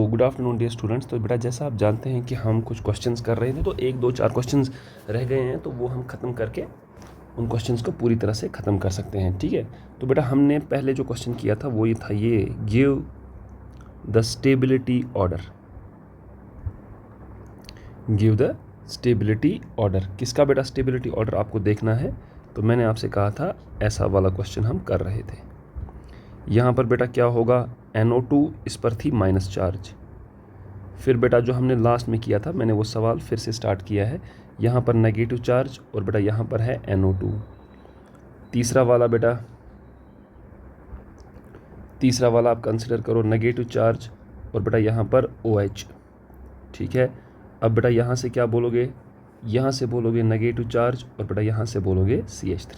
Good afternoon dear students. तो बेटा जैसा आप जानते हैं कि हम कुछ क्वेश्चंस कर रहे थे, तो 1 2 4 क्वेश्चंस रह गए हैं, तो वो हम ख़त्म करके उन क्वेश्चंस को पूरी तरह से ख़त्म कर सकते हैं। ठीक है, तो बेटा हमने पहले जो क्वेश्चन किया था वो ये था, ये give the stability order. Give the stability order, किसका बेटा स्टेबिलिटी ऑर्डर आपको देखना है। तो मैंने आपसे कहा था ऐसा वाला क्वेश्चन हम कर रहे थे। यहाँ पर बेटा क्या होगा, NO2 इस पर थी माइनस चार्ज। फिर बेटा जो हमने लास्ट में किया था, मैंने वो सवाल फिर से स्टार्ट किया है। यहाँ पर नेगेटिव चार्ज और बेटा यहाँ पर है NO2। तीसरा वाला आप कंसिडर करो नेगेटिव चार्ज और बेटा यहाँ पर OH। ठीक है, अब बेटा यहाँ से क्या बोलोगे, यहाँ से बोलोगे नेगेटिव चार्ज और बेटा यहाँ से बोलोगे CH3।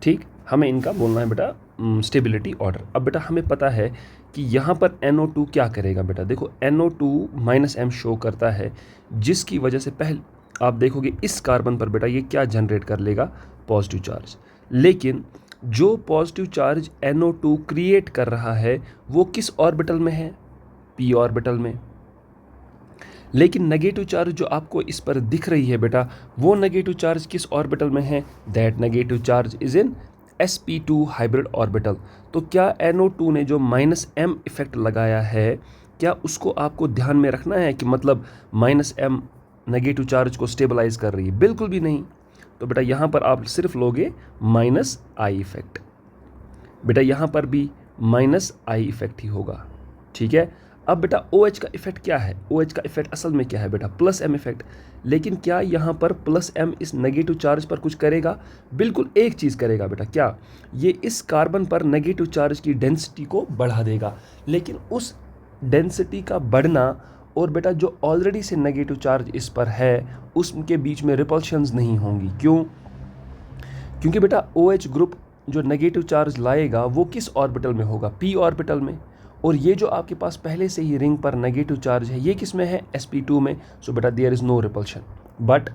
ठीक, हमें इनका बोलना है बेटा स्टेबिलिटी ऑर्डर। अब बेटा हमें पता है कि यहाँ पर NO2 क्या करेगा। बेटा देखो NO2 -M शो करता है, जिसकी वजह से पहले आप देखोगे इस कार्बन पर बेटा ये क्या जनरेट कर लेगा, पॉजिटिव चार्ज। लेकिन जो पॉजिटिव चार्ज NO2 क्रिएट कर रहा है वो किस ऑर्बिटल में है, p ऑर्बिटल में। लेकिन नेगेटिव चार्ज जो आपको इस पर दिख रही है बेटा, वो नेगेटिव चार्ज किस ऑर्बिटल में है, that negative charge is in sp2 hybrid orbital. तो क्या NO2 ने जो -M इफेक्ट लगाया है, क्या उसको आपको ध्यान में रखना है कि मतलब -M नेगेटिव चार्ज को स्टेबलाइज कर रही है? बिल्कुल भी नहीं। तो बेटा यहाँ पर आप सिर्फ लोगे -I इफेक्ट। बेटा यहाँ पर भी -I इफेक्ट ही होगा। ठीक है, अब बेटा OH का इफेक्ट क्या है, OH का इफेक्ट असल में क्या है बेटा, +M इफेक्ट। लेकिन क्या यहाँ पर +M इस नेगेटिव चार्ज पर कुछ करेगा? बिल्कुल एक चीज़ करेगा बेटा, क्या, ये इस कार्बन पर नेगेटिव चार्ज की डेंसिटी को बढ़ा देगा। लेकिन उस डेंसिटी का बढ़ना और बेटा जो ऑलरेडी से नेगेटिव चार्ज इस पर है उसके बीच में रिपल्शंस नहीं होंगी। क्यों? क्योंकि बेटा OH ग्रुप जो नेगेटिव चार्ज लाएगा वो किस ऑर्बिटल में होगा, p ऑर्बिटल में। और ये जो आपके पास पहले से ही रिंग पर नेगेटिव चार्ज है, ये किस में है, sp2 में। सो बेटा there is no repulsion, but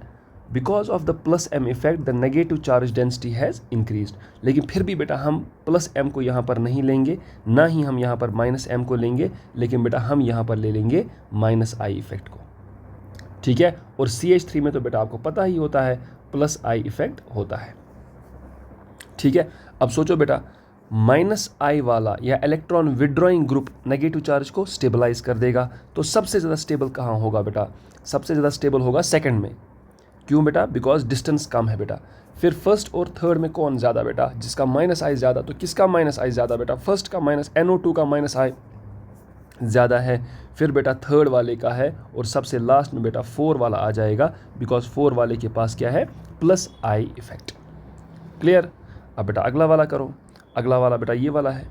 because of the +M effect the negative charge density has increased. लेकिन फिर भी बेटा हम +M को यहाँ पर नहीं लेंगे, ना ही हम यहाँ पर -M को लेंगे, लेकिन बेटा हम यहाँ पर ले लेंगे -I इफेक्ट को। ठीक है, और CH3 में तो बेटा आपको पता ही होता है +I इफेक्ट होता है। ठीक है, अब सोचो बेटा -I वाला या electron withdrawing group negative charge को स्टेबलाइज कर देगा, तो सबसे ज़्यादा स्टेबल कहाँ होगा बेटा, सबसे ज़्यादा स्टेबल होगा सेकंड में। क्यों बेटा, बिकॉज डिस्टेंस कम है बेटा। फिर फर्स्ट और थर्ड में कौन ज़्यादा बेटा, जिसका -I ज़्यादा। तो किसका -I ज़्यादा बेटा, फर्स्ट का NO2 का -I ज़्यादा है, फिर बेटा थर्ड वाले का है, और सबसे लास्ट में बेटा 4 वाला आ जाएगा, बिकॉज 4 वाले के पास क्या है, +I इफेक्ट। क्लियर? अब बेटा अगला वाला करो। अगला वाला बेटा ये वाला है।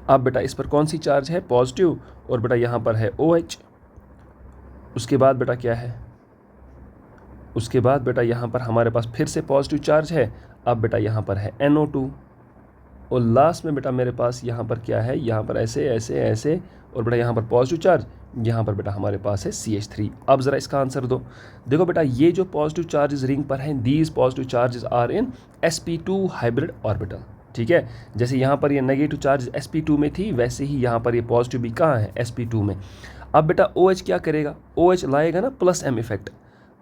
अब बेटा इस पर कौन सी चार्ज है, पॉजिटिव, और बेटा यहाँ पर है OH। उसके बाद बेटा क्या है, उसके बाद बेटा यहाँ पर हमारे पास फिर से पॉजिटिव चार्ज है। अब बेटा यहाँ पर है NO2, और लास्ट में बेटा मेरे पास यहाँ पर क्या है, यहाँ पर ऐसे ऐसे ऐसे, और बेटा यहाँ पर पॉजिटिव चार्ज, यहाँ पर बेटा हमारे पास है CH3। अब ज़रा इसका आंसर दो। देखो बेटा ये जो पॉजिटिव चार्जेस रिंग पर हैं, these positive charges are in sp2 hybrid orbital. ठीक है, जैसे यहाँ पर ये नेगेटिव चार्ज sp2 में थी, वैसे ही यहाँ पर ये पॉजिटिव भी कहाँ है, sp2 में। अब बेटा OH क्या करेगा, OH लाएगा ना +M इफेक्ट।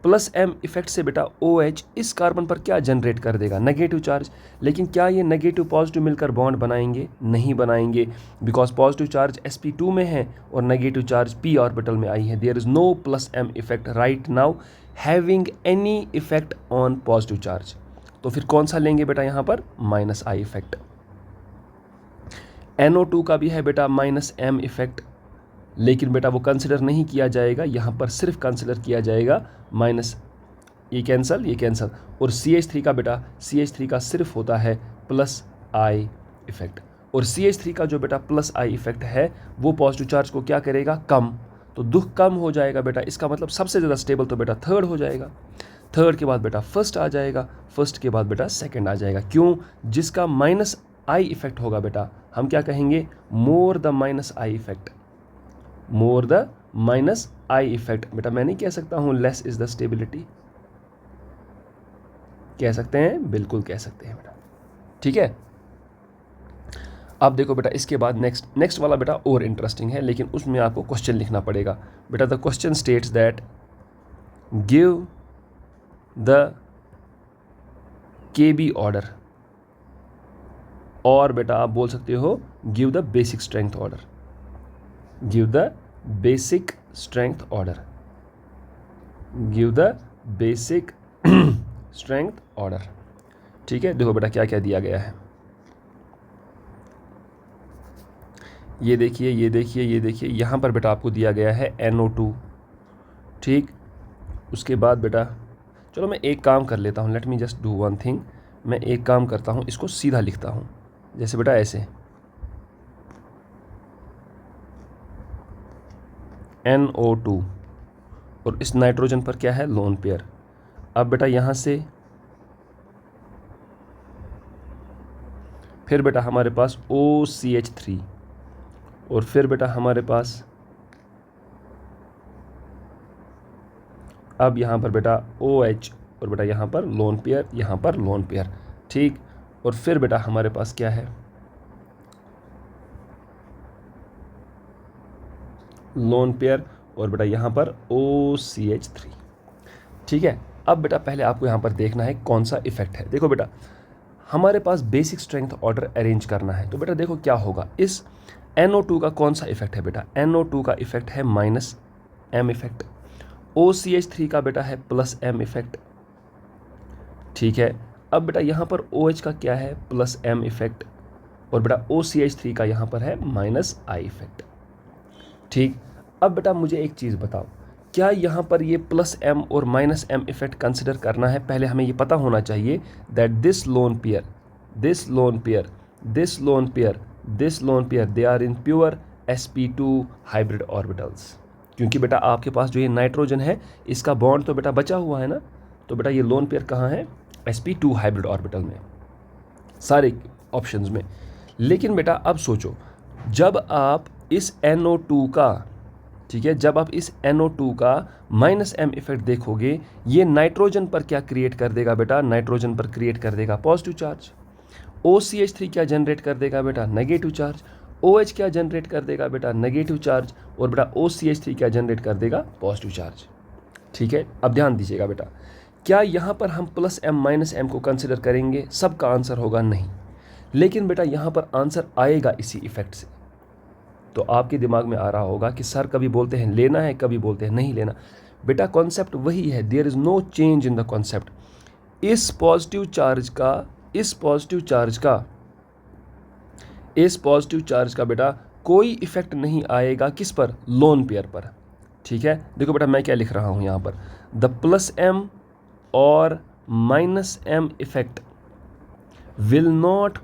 +M इफेक्ट से बेटा OH इस कार्बन पर क्या जनरेट कर देगा, नेगेटिव चार्ज। लेकिन क्या ये नेगेटिव पॉजिटिव मिलकर बॉन्ड बनाएंगे, नहीं बनाएंगे, बिकॉज पॉजिटिव चार्ज sp2 में है और नेगेटिव चार्ज p ऑर्बिटल में आई है। There is no +M effect right now having any effect on positive charge. तो फिर कौन सा लेंगे बेटा यहाँ पर, -I इफेक्ट। NO2 का भी है बेटा -M इफेक्ट, लेकिन बेटा वो कंसिडर नहीं किया जाएगा, यहाँ पर सिर्फ कंसिडर किया जाएगा माइनस, ये कैंसल, और CH3 का बेटा, CH3 का सिर्फ होता है +I इफेक्ट। और CH3 का जो बेटा +I इफेक्ट है वो पॉजिटिव चार्ज को क्या करेगा, कम। तो दुख कम हो जाएगा बेटा, इसका मतलब सबसे ज़्यादा स्टेबल तो बेटा थर्ड हो जाएगा। थर्ड के बाद बेटा फर्स्ट आ जाएगा, फर्स्ट के बाद बेटा सेकंड आ जाएगा। क्यों? जिसका -I इफेक्ट होगा बेटा, हम क्या कहेंगे, more the -I effect, more the -I effect. बेटा मैं नहीं कह सकता हूँ लेस इज द स्टेबिलिटी, कह सकते हैं, बिल्कुल कह सकते हैं बेटा। ठीक है, अब देखो बेटा इसके बाद नेक्स्ट वाला बेटा और इंटरेस्टिंग है, लेकिन उसमें आपको क्वेश्चन लिखना पड़ेगा बेटा। The question states that give the KB order, और बेटा आप बोल सकते हो give the basic strength order, give the basic strength order, give the basic strength order. ठीक है, देखो बेटा क्या क्या दिया गया है, ये देखिए ये देखिए ये देखिए, यहाँ पर बेटा आपको दिया गया है NO2। ठीक, उसके बाद बेटा चलो मैं एक काम कर लेता हूँ, let me just do one thing, मैं एक काम करता हूँ, इसको सीधा लिखता हूँ, जैसे बेटा ऐसे NO2, और इस नाइट्रोजन पर क्या है, लोन पेयर। अब बेटा यहाँ से फिर बेटा हमारे पास OCH3, और फिर बेटा हमारे पास अब यहाँ पर बेटा OH, और बेटा यहाँ पर लोन पेयर, यहाँ पर लोन पेयर। ठीक, और फिर बेटा हमारे पास क्या है, लोन पेयर, और बेटा यहाँ पर OCH3। ठीक है, अब बेटा पहले आपको यहाँ पर देखना है कौन सा इफेक्ट है। देखो बेटा हमारे पास बेसिक स्ट्रेंथ ऑर्डर अरेंज करना है, तो बेटा देखो क्या होगा, इस NO2 का कौन सा इफेक्ट है बेटा, NO2 का इफेक्ट है -M इफेक्ट, OCH3 का बेटा है +M इफेक्ट। ठीक है, अब बेटा यहाँ पर OH का क्या है, +M इफेक्ट, और बेटा OCH3 का यहाँ पर है -I इफेक्ट। ठीक, अब बेटा मुझे एक चीज़ बताओ, क्या यहाँ पर ये +M और -M इफेक्ट कंसिडर करना है? पहले हमें ये पता होना चाहिए that this lone pair, this lone pair, this lone pair, this lone pair, they are in pure sp2 hybrid orbitals. क्योंकि बेटा आपके पास जो ये नाइट्रोजन है इसका बॉन्ड तो बेटा बचा हुआ है ना, तो बेटा ये लोन पेयर कहाँ है, sp2 हाइब्रिड ऑर्बिटल में, सारे ऑप्शंस में। लेकिन बेटा अब सोचो, जब आप इस NO2 का, ठीक है, जब आप इस NO2 का -M इफेक्ट देखोगे, ये नाइट्रोजन पर क्या क्रिएट कर देगा बेटा, नाइट्रोजन पर क्रिएट कर देगा पॉजिटिव चार्ज। OCH3 क्या जनरेट कर देगा बेटा, नेगेटिव चार्ज। OH क्या जनरेट कर देगा बेटा, नेगेटिव चार्ज, और बेटा OCH3 क्या जनरेट कर देगा, पॉजिटिव चार्ज। ठीक है, अब ध्यान दीजिएगा बेटा, क्या यहाँ पर हम +M -M को कंसिडर करेंगे? सबका आंसर होगा नहीं, लेकिन बेटा यहाँ पर आंसर आएगा इसी इफेक्ट से। तो आपके दिमाग में आ रहा होगा कि सर कभी बोलते हैं लेना है, कभी बोलते हैं नहीं लेना। बेटा कॉन्सेप्ट वही है, there is no change in the concept. इस पॉजिटिव चार्ज का, इस पॉजिटिव चार्ज का, इस पॉजिटिव चार्ज का बेटा कोई इफेक्ट नहीं आएगा किस पर, लोन पेयर पर। ठीक है, देखो बेटा मैं क्या लिख रहा हूँ यहाँ पर, द +M और -M effect will not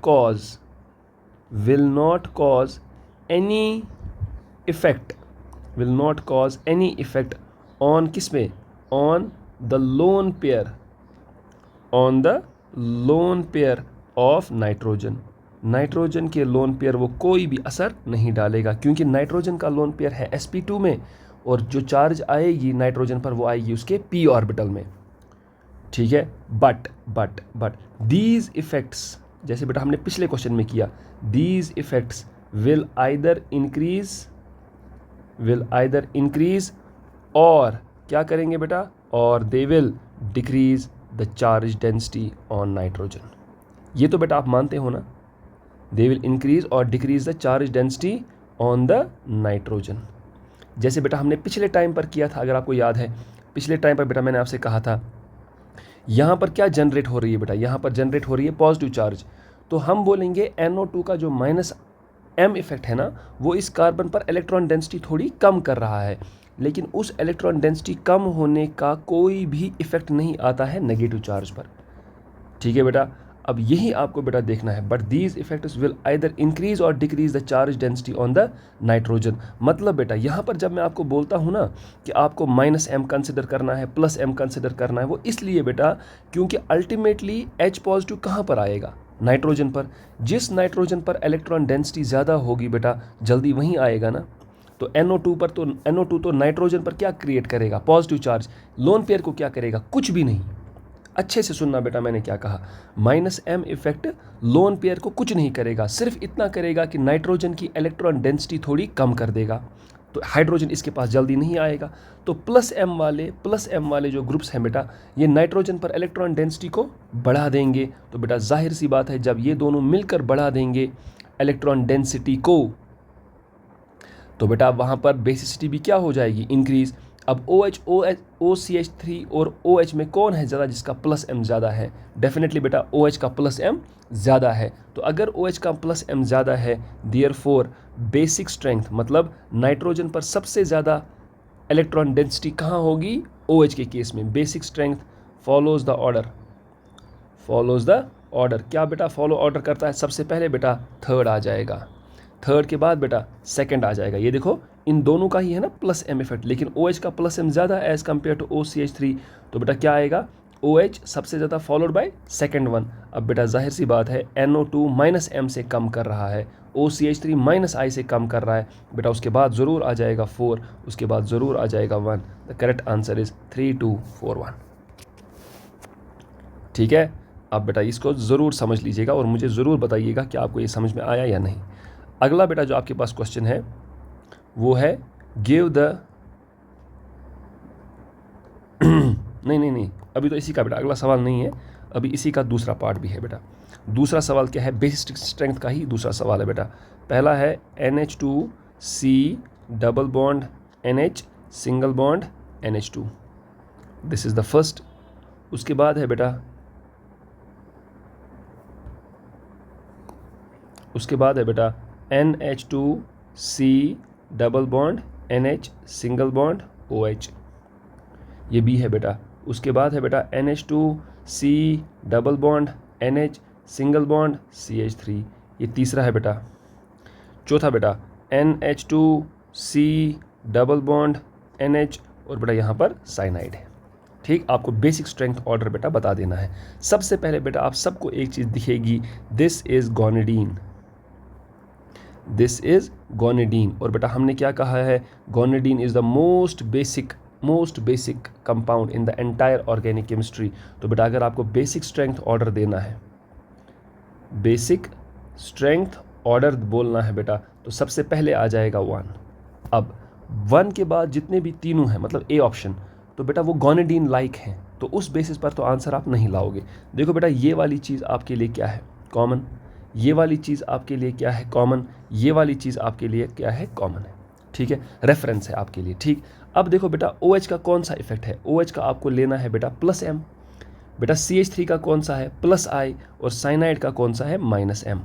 cause any effect, will not cause any effect on किस में, on the lone pair, on the lone pair of nitrogen। Nitrogen के लोन पेयर वो कोई भी असर नहीं डालेगा, क्योंकि नाइट्रोजन का लोन पेयर है sp2 में, और जो चार्ज आएगी नाइट्रोजन पर वो आएगी उसके p ऑर्बिटल में। ठीक है, बट दीज इफेक्ट्स, जैसे बेटा हमने पिछले क्वेश्चन में किया, these effects will either increase और क्या करेंगे बेटा, और they will decrease the charge density on nitrogen। ये तो बेटा आप मानते हो ना, they will increase और decrease the charge density on the nitrogen। जैसे बेटा हमने पिछले टाइम पर किया था, अगर आपको याद है, पिछले टाइम पर बेटा मैंने आपसे कहा था यहाँ पर क्या जनरेट हो रही है बेटा, यहाँ पर जनरेट हो रही है पॉजिटिव चार्ज, तो हम बोलेंगे NO2 का जो -M इफेक्ट है ना, वो इस कार्बन पर इलेक्ट्रॉन डेंसिटी थोड़ी कम कर रहा है, लेकिन उस इलेक्ट्रॉन डेंसिटी कम होने का कोई भी इफेक्ट नहीं आता है नेगेटिव चार्ज पर। ठीक है बेटा, अब यही आपको बेटा देखना है, but these effects will either increase और decrease the charge density on the nitrogen. मतलब बेटा यहाँ पर जब मैं आपको बोलता हूँ ना कि आपको -M कंसिडर करना है, +M कंसिडर करना है, वो इसलिए बेटा क्योंकि अल्टीमेटली H पॉजिटिव कहाँ पर आएगा, नाइट्रोजन पर। जिस नाइट्रोजन पर इलेक्ट्रॉन डेंसिटी ज़्यादा होगी बेटा जल्दी वहीं आएगा ना। तो NO2 पर, तो NO2 तो नाइट्रोजन पर क्या क्रिएट करेगा, पॉजिटिव चार्ज। लोन पेयर को क्या करेगा, कुछ भी नहीं। अच्छे से सुनना बेटा मैंने क्या कहा, -m इफेक्ट लोन पेयर को कुछ नहीं करेगा, सिर्फ इतना करेगा कि नाइट्रोजन की इलेक्ट्रॉन डेंसिटी थोड़ी कम कर देगा, तो हाइड्रोजन इसके पास जल्दी नहीं आएगा। तो +m वाले जो ग्रुप्स हैं बेटा, ये नाइट्रोजन पर इलेक्ट्रॉन डेंसिटी को बढ़ा देंगे। तो बेटा जाहिर सी बात है, जब ये दोनों मिलकर बढ़ा देंगे इलेक्ट्रॉन डेंसिटी को, तो बेटा वहाँ पर बेसिसिटी भी क्या हो जाएगी, इंक्रीज। अब OCH3 और OH में कौन है ज़्यादा, जिसका +m ज़्यादा है? डेफिनेटली बेटा OH का +m ज़्यादा है। तो अगर OH का +m ज़्यादा है, देयरफॉर बेसिक स्ट्रेंथ, मतलब नाइट्रोजन पर सबसे ज़्यादा इलेक्ट्रॉन डेंसिटी कहाँ होगी, OH के केस में। Basic strength follows the order, क्या बेटा फॉलो ऑर्डर करता है? सबसे पहले बेटा थर्ड आ जाएगा, थर्ड के बाद बेटा सेकंड आ जाएगा। ये देखो इन दोनों का ही है ना +m इफेक्ट, लेकिन OH का +m ज़्यादा है एज़ कम्पेयर टू OCH3, तो बेटा क्या आएगा, OH सबसे ज़्यादा फॉलोड बाय सेकंड वन। अब बेटा जाहिर सी बात है NO2 -m से कम कर रहा है, OCH3 -I से कम कर रहा है, बेटा उसके बाद ज़रूर आ जाएगा 4, उसके बाद ज़रूर आ जाएगा 1। The correct answer is 3 2 4 1। ठीक है, अब बेटा इसको ज़रूर समझ लीजिएगा और मुझे ज़रूर बताइएगा कि आपको ये समझ में आया या नहीं। अगला बेटा जो आपके पास क्वेश्चन है वो है गिव द नहीं, अभी तो इसी का बेटा अगला सवाल नहीं है, अभी इसी का दूसरा पार्ट भी है बेटा। दूसरा सवाल क्या है, बेसिक स्ट्रेंथ का ही दूसरा सवाल है बेटा। पहला है NH2C double bond NH single bond NH2, this is the first. उसके बाद है बेटा NH2C double bond NH single bond OH, ये बी है बेटा। उसके बाद है बेटा NH2C double bond NH single bond CH3, ये तीसरा है बेटा। चौथा बेटा NH2C डबल बॉन्ड NH और बेटा यहाँ पर साइनाइड है। ठीक, आपको बेसिक स्ट्रेंथ ऑर्डर बेटा बता देना है। सबसे पहले बेटा आप सबको एक चीज़ दिखेगी, दिस इज गोनिडीन, और बेटा हमने क्या कहा है, guanidine is the most basic compound in the entire organic chemistry. तो बेटा अगर आपको बेसिक स्ट्रेंथ ऑर्डर देना है, बेसिक स्ट्रेंथ ऑर्डर बोलना है बेटा, तो सबसे पहले आ जाएगा 1। अब 1 के बाद जितने भी तीनों हैं, मतलब ए ऑप्शन, तो बेटा वो गोनिडीन लाइक हैं, तो उस बेसिस पर तो आंसर आप नहीं लाओगे। देखो बेटा ये वाली चीज़ आपके लिए क्या है, कॉमन, ये वाली चीज़ आपके लिए क्या है, कॉमन, ये वाली चीज़ आपके लिए क्या है, कॉमन है। ठीक है, रेफरेंस है आपके लिए। ठीक, अब देखो बेटा OH का कौन सा इफेक्ट है, OH का आपको लेना है बेटा +m, बेटा CH3 का कौन सा है +I, और साइनाइड का कौन सा है -m।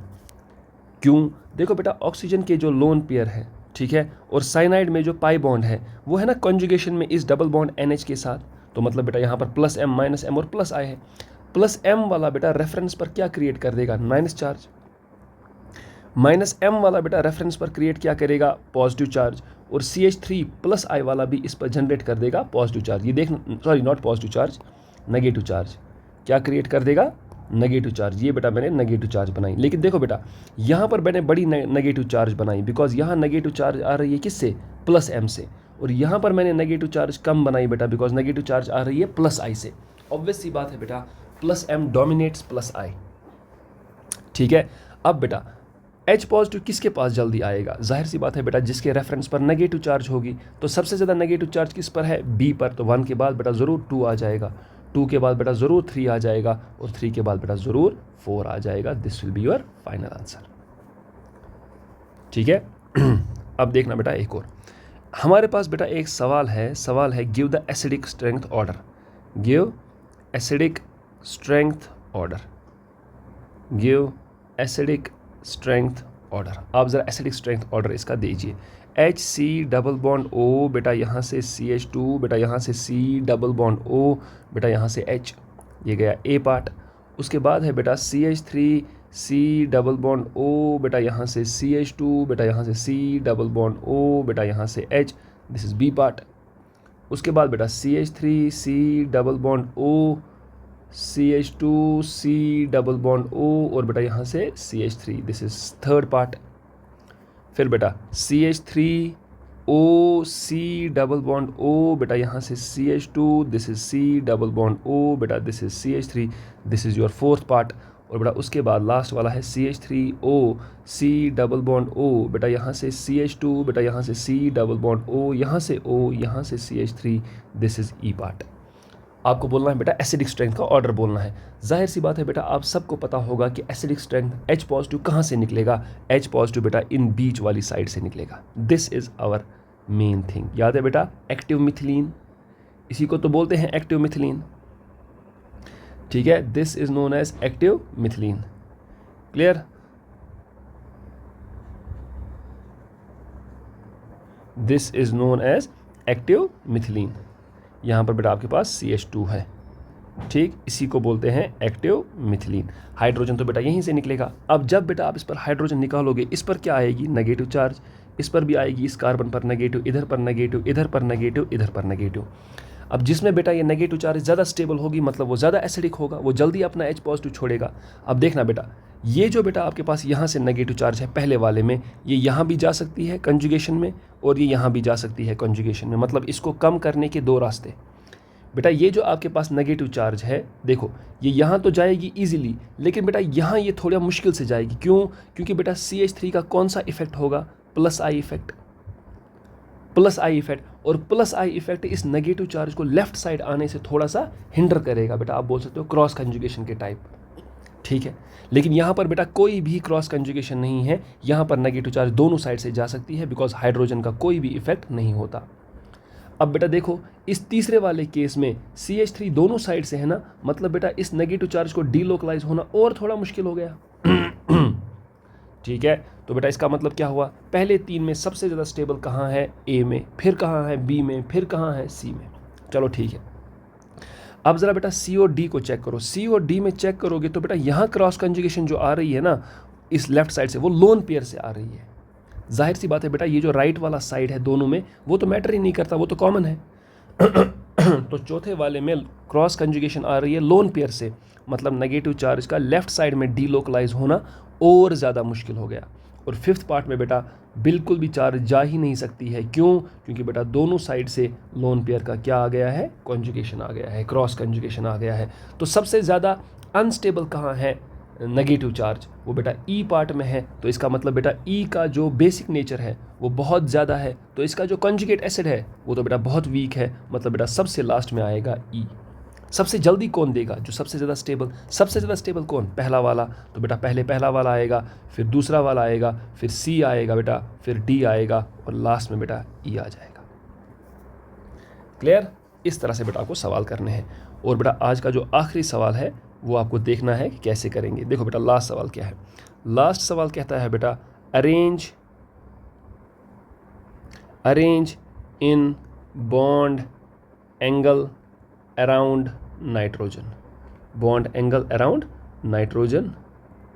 क्यों, देखो बेटा ऑक्सीजन के जो लोन पेयर है, ठीक है, और साइनाइड में जो पाई बॉन्ड है वो है ना कॉन्जुगेशन में इस डबल बॉन्ड NH के साथ, तो मतलब बेटा यहाँ पर +m -m और +I है। +m वाला बेटा रेफरेंस पर क्या क्रिएट कर देगा, माइनस चार्ज, -m वाला बेटा रेफरेंस पर क्रिएट क्या करेगा, पॉजिटिव चार्ज, और CH3 +I वाला भी इस पर जनरेट कर देगा पॉजिटिव चार्ज। ये देखना, sorry not positive charge, negative charge, क्या क्रिएट कर देगा, नेगेटिव चार्ज। ये बेटा मैंने नेगेटिव चार्ज बनाई, लेकिन देखो बेटा यहाँ पर मैंने बड़ी नेगेटिव चार्ज बनाई, बिकॉज यहाँ नेगेटिव चार्ज आ रही है किससे, +m से, और यहाँ पर मैंने नेगेटिव चार्ज कम बनाई बेटा, बिकॉज नेगेटिव चार्ज आ रही है +I से। ऑब्वियस सी बात है बेटा, +m डोमिनेट्स +I। ठीक है, अब बेटा H पॉजिटिव किसके पास जल्दी आएगा, जाहिर सी बात है बेटा जिसके रेफरेंस पर नेगेटिव चार्ज होगी, तो सबसे ज़्यादा नेगेटिव चार्ज किस पर है, B पर, तो 1 के बाद बेटा ज़रूर 2 आ जाएगा, 2 के बाद बेटा ज़रूर 3 आ जाएगा, और 3 के बाद बेटा ज़रूर 4 आ जाएगा। This will be your final answer. ठीक है, अब देखना बेटा एक और हमारे पास बेटा एक सवाल है give the acidic strength order, give acidic strength order, give acidic strength order. आप ज़रा एसिडिक स्ट्रेंथ ऑर्डर इसका दीजिए। HC डबल बॉन्ड O, बेटा यहाँ से CH2, बेटा यहाँ से C डबल बॉन्ड O, बेटा यहाँ से H, ये गया A पार्ट। उसके बाद है बेटा CH3 C double bond O, बेटा यहाँ से CH2, बेटा यहाँ से C डबल बॉन्ड O, बेटा यहाँ से H, this is B part. उसके बाद बेटा CH3 C double bond O, CH2 C double bond O, और बेटा यहाँ से CH3, this is third part. फिर बेटा CH3 O C double bond O, बेटा यहाँ से CH2, this is C double bond O, बेटा this is CH3, this is your fourth part. और बेटा उसके बाद लास्ट वाला है CH3O C double bond O, बेटा यहाँ से CH2, बेटा यहाँ से C डबल बॉन्ड O, यहाँ से O, यहाँ से CH3, this is E part. आपको बोलना है बेटा एसिडिक स्ट्रेंथ का ऑर्डर बोलना है। जाहिर सी बात है बेटा, आप सबको पता होगा कि एसिडिक स्ट्रेंथ H पॉजिटिव कहाँ से निकलेगा, H पॉजिटिव बेटा इन बीच वाली साइड से निकलेगा। This is our main thing. याद है बेटा, एक्टिव मिथिलीन, इसी को तो बोलते हैं एक्टिव मिथिलीन, ठीक है। This is known as active methylene. Clear? This is known as active methylene. यहाँ पर बेटा आपके पास CH2 है, ठीक, इसी को बोलते हैं एक्टिव मिथिलीन। हाइड्रोजन तो बेटा यहीं से निकलेगा। अब जब बेटा आप इस पर हाइड्रोजन निकालोगे, इस पर क्या आएगी, नेगेटिव चार्ज, इस पर भी आएगी, इस कार्बन पर नेगेटिव, इधर पर नेगेटिव, इधर पर नेगेटिव, इधर पर नेगेटिव। अब जिसमें बेटा ये नेगेटिव चार्ज ज़्यादा स्टेबल होगी, मतलब वो ज़्यादा एसिडिक होगा, वो जल्दी अपना H पॉजिटिव छोड़ेगा। अब देखना बेटा, ये जो बेटा आपके पास यहाँ से नेगेटिव चार्ज है पहले वाले में, ये यहाँ भी जा सकती है कंजुगेशन में, और ये यहाँ भी जा सकती है कंजुगेशन में। मतलब इसको कम करने के दो रास्ते। बेटा ये जो आपके पास नेगेटिव चार्ज है, देखो ये यहाँ तो जाएगी इजीली, लेकिन बेटा यहाँ ये थोड़ा मुश्किल से जाएगी। क्यों? क्योंकि बेटा CH3 का कौन सा इफेक्ट होगा, plus I effect, plus I effect. और प्लस आई इफेक्ट इस नेगेटिव चार्ज को लेफ्ट साइड आने से थोड़ा सा हिंडर करेगा। बेटा आप बोल सकते हो क्रॉस कंजुगेशन के टाइप, ठीक है। लेकिन यहाँ पर बेटा कोई भी क्रॉस कंजुगेशन नहीं है, यहाँ पर नेगेटिव चार्ज दोनों साइड से जा सकती है, बिकॉज हाइड्रोजन का कोई भी इफेक्ट नहीं होता। अब बेटा देखो, इस तीसरे वाले केस में CH3 दोनों साइड से है ना, मतलब बेटा इस नेगेटिव चार्ज को डीलोकलाइज होना और थोड़ा मुश्किल हो गया, ठीक है। तो बेटा इसका मतलब क्या हुआ, पहले तीन में सबसे ज़्यादा स्टेबल कहाँ है, A में, फिर कहाँ है B में, फिर कहाँ है C में। चलो ठीक है। अब ज़रा बेटा C और D को चेक करो। C और D में चेक करोगे तो बेटा यहाँ क्रॉस कंजुगेशन जो आ रही है ना इस लेफ्ट साइड से, वो लोन पेयर से आ रही है। जाहिर सी बात है बेटा, ये जो राइट वाला साइड है दोनों में, वो तो मैटर ही नहीं करता, वो तो कॉमन है। तो चौथे वाले में क्रॉस कंजुगेशन आ रही है लोन पेयर से, मतलब नेगेटिव चार्ज का लेफ्ट साइड में डीलोकलाइज होना और ज़्यादा मुश्किल हो गया। और फिफ्थ पार्ट में बेटा बिल्कुल भी चार्ज जा ही नहीं सकती है। क्यों? क्योंकि बेटा दोनों साइड से लोन पेयर का क्या आ गया है, कॉन्जुगेशन आ गया है, क्रॉस कंजुगेशन आ गया है। तो सबसे ज़्यादा अनस्टेबल कहाँ है नेगेटिव चार्ज, वो बेटा E पार्ट में है। तो इसका मतलब बेटा E का जो बेसिक नेचर है वो बहुत ज़्यादा है, तो इसका जो कॉन्जुगेट एसिड है वो तो बेटा बहुत वीक है। मतलब बेटा सबसे लास्ट में आएगा E। सबसे जल्दी कौन देगा, जो सबसे ज़्यादा स्टेबल, सबसे ज़्यादा स्टेबल कौन, पहला वाला। तो बेटा पहले पहला वाला आएगा, फिर दूसरा वाला आएगा, फिर C आएगा बेटा, फिर D आएगा, और लास्ट में बेटा E आ जाएगा। क्लियर? इस तरह से बेटा आपको सवाल करने हैं। और बेटा आज का जो आखिरी सवाल है वो आपको देखना है कि कैसे करेंगे। देखो बेटा लास्ट सवाल क्या है। लास्ट सवाल कहता है बेटा arrange in bond angle around nitrogen, bond angle around nitrogen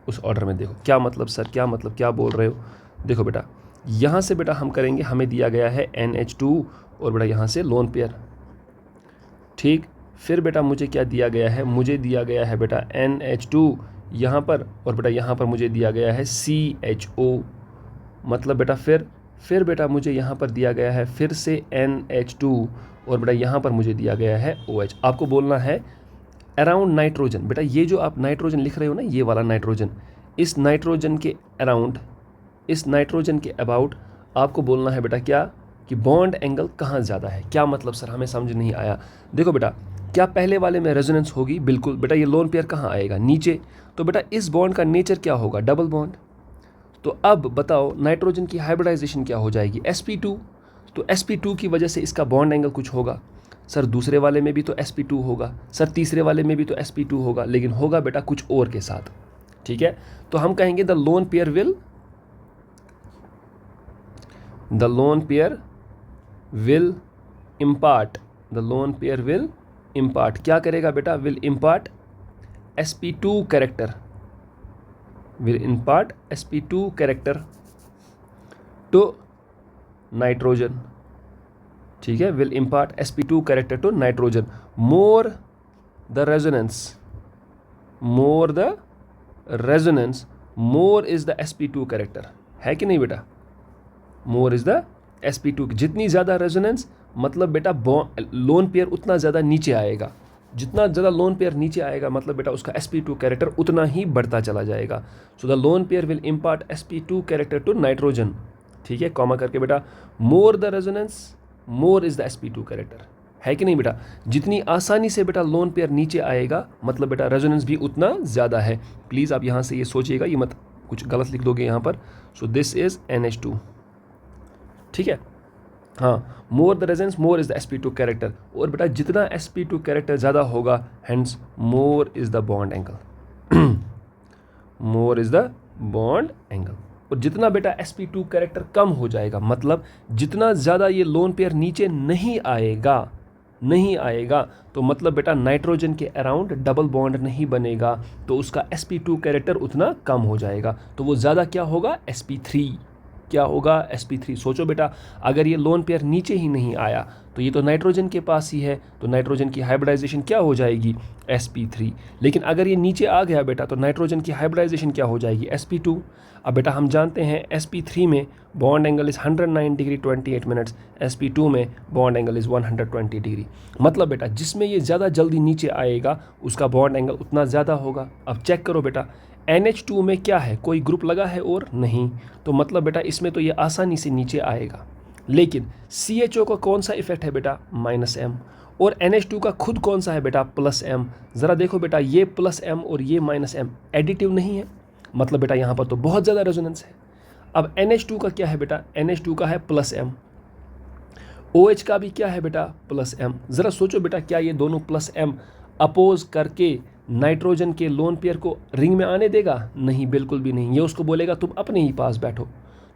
उस ऑर्डर में। देखो क्या मतलब सर, क्या मतलब, क्या बोल रहे हो। देखो बेटा यहाँ से बेटा हम करेंगे, हमें दिया गया है NH2 और बेटा यहाँ से लोन पेयर, ठीक। फिर बेटा मुझे क्या दिया गया है, मुझे दिया गया है बेटा NH2 यहाँ पर, और बेटा यहाँ पर मुझे दिया गया है CHO। मतलब बेटा फिर बेटा मुझे यहाँ पर दिया गया है फिर से NH2, और बेटा यहाँ पर मुझे दिया गया है OH। आपको बोलना है अराउंड नाइट्रोजन। बेटा ये जो आप नाइट्रोजन लिख रहे हो ना, ये वाला नाइट्रोजन, इस नाइट्रोजन के अराउंड, इस नाइट्रोजन के अबाउट आपको बोलना है बेटा क्या, कि बॉन्ड एंगल कहाँ ज़्यादा है। क्या मतलब सर, हमें समझ नहीं आया। देखो बेटा, क्या पहले वाले में रेजोनेंस होगी, बिल्कुल बेटा। ये लोन पेयर कहाँ आएगा, नीचे। तो बेटा इस बॉन्ड का नेचर क्या होगा, डबल बॉन्ड। तो अब बताओ नाइट्रोजन की हाइब्रिडाइजेशन क्या हो जाएगी, sp2। तो sp2 की वजह से इसका बॉन्ड एंगल कुछ होगा। सर दूसरे वाले में भी तो sp2 होगा, सर तीसरे वाले में भी तो sp2 होगा, लेकिन होगा बेटा कुछ और के साथ, ठीक है। तो हम कहेंगे the lone pair will impart, क्या करेगा बेटा, will impart sp2 character, to nitrogen, ठीक है। Will impart sp2 character to nitrogen. More the resonance more is the sp2 character, है कि नहीं बेटा, मोर इज द sp2 जितनी ज़्यादा रेजोनेंस मतलब बेटा लोन पेयर उतना ज़्यादा नीचे आएगा, जितना ज़्यादा लोन पेयर नीचे आएगा मतलब बेटा उसका sp2 कैरेक्टर उतना ही बढ़ता चला जाएगा। So the lone pair will impart sp2 character to nitrogen, ठीक है, कॉमा करके बेटा more the resonance more is the sp2 character, है कि नहीं बेटा। जितनी आसानी से बेटा लोन पेयर नीचे आएगा मतलब बेटा रेजोनेंस भी उतना ज़्यादा है। प्लीज़ आप यहाँ से ये सोचिएगा, ये मत कुछ गलत लिख दोगे यहाँ पर। सो दिस इज़ NH2, ठीक है। हाँ, मोर the resonance more is the sp2 character, और बेटा जितना sp2 कैरेक्टर ज़्यादा होगा hence more is the bond angle more is the bond angle. और जितना बेटा sp2 कैरेक्टर कम हो जाएगा मतलब जितना ज़्यादा ये लोन पेयर नीचे नहीं आएगा तो मतलब बेटा नाइट्रोजन के अराउंड डबल बॉन्ड नहीं बनेगा, तो उसका sp2 कैरेक्टर उतना कम हो जाएगा, तो वो ज़्यादा क्या होगा sp3, क्या होगा sp3। सोचो बेटा अगर ये लोन पेयर नीचे ही नहीं आया तो ये तो नाइट्रोजन के पास ही है, तो नाइट्रोजन की हाइब्रिडाइजेशन क्या हो जाएगी sp3। लेकिन अगर ये नीचे आ गया बेटा तो नाइट्रोजन की हाइब्रिडाइजेशन क्या हो जाएगी sp2। अब बेटा हम जानते हैं sp3 में bond angle is 109 degree 28 minutes, sp2 में बॉन्ड एंगल इज़ 120 डिग्री। मतलब बेटा जिसमें ये ज़्यादा जल्दी नीचे आएगा उसका बॉन्ड एंगल उतना ज़्यादा होगा। अब चेक करो बेटा NH2 में क्या है, कोई ग्रुप लगा है और नहीं, तो मतलब बेटा इसमें तो ये आसानी से नीचे आएगा। लेकिन CHO का कौन सा इफेक्ट है बेटा -M, और NH2 का खुद कौन सा है बेटा +M। ज़रा देखो बेटा ये +M और ये -M एडिटिव नहीं है, मतलब बेटा यहाँ पर तो बहुत ज़्यादा रेजोनेंस है। अब NH2 का क्या है बेटा, NH2 का है +M, OH का भी क्या है बेटा +M। ज़रा सोचो बेटा क्या ये दोनों +M अपोज करके नाइट्रोजन के लोन पेयर को रिंग में आने देगा? नहीं, बिल्कुल भी नहीं। ये उसको बोलेगा तुम अपने ही पास बैठो।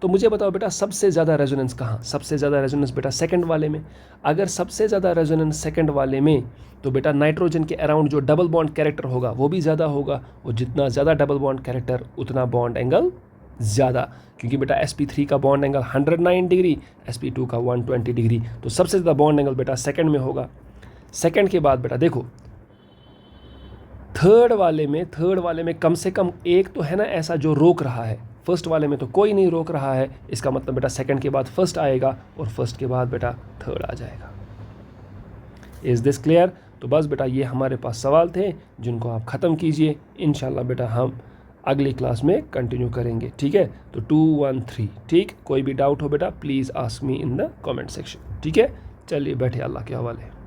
तो मुझे बताओ बेटा सबसे ज़्यादा रेजोनेंस कहाँ? सबसे ज़्यादा रेजोनेंस बेटा सेकंड वाले में। अगर सबसे ज़्यादा रेजोनेंस सेकंड वाले में तो बेटा नाइट्रोजन के अराउंड जो डबल बॉन्ड कैरेक्टर होगा वो भी ज़्यादा होगा, और जितना ज़्यादा डबल बॉन्ड कैरेक्टर उतना बॉन्ड एंगल ज़्यादा, क्योंकि बेटा sp3 का बॉन्ड एंगल 109 डिग्री, sp2 का 120 डिग्री, तो सबसे ज़्यादा बॉन्ड एंगल बेटा सेकंड में होगा। सेकंड के बाद बेटा देखो थर्ड वाले में कम से कम एक तो है ना ऐसा जो रोक रहा है, फर्स्ट वाले में तो कोई नहीं रोक रहा है। इसका मतलब बेटा सेकंड के बाद फर्स्ट आएगा और फर्स्ट के बाद बेटा थर्ड आ जाएगा। Is this clear? तो बस बेटा ये हमारे पास सवाल थे जिनको आप ख़त्म कीजिए। इंशाल्लाह बेटा हम अगली क्लास में कंटिन्यू करेंगे, ठीक है। तो 2 1 3, ठीक। कोई भी डाउट हो बेटा please ask me in the comment section, ठीक है। चलिए बैठे, अल्लाह के हवाले।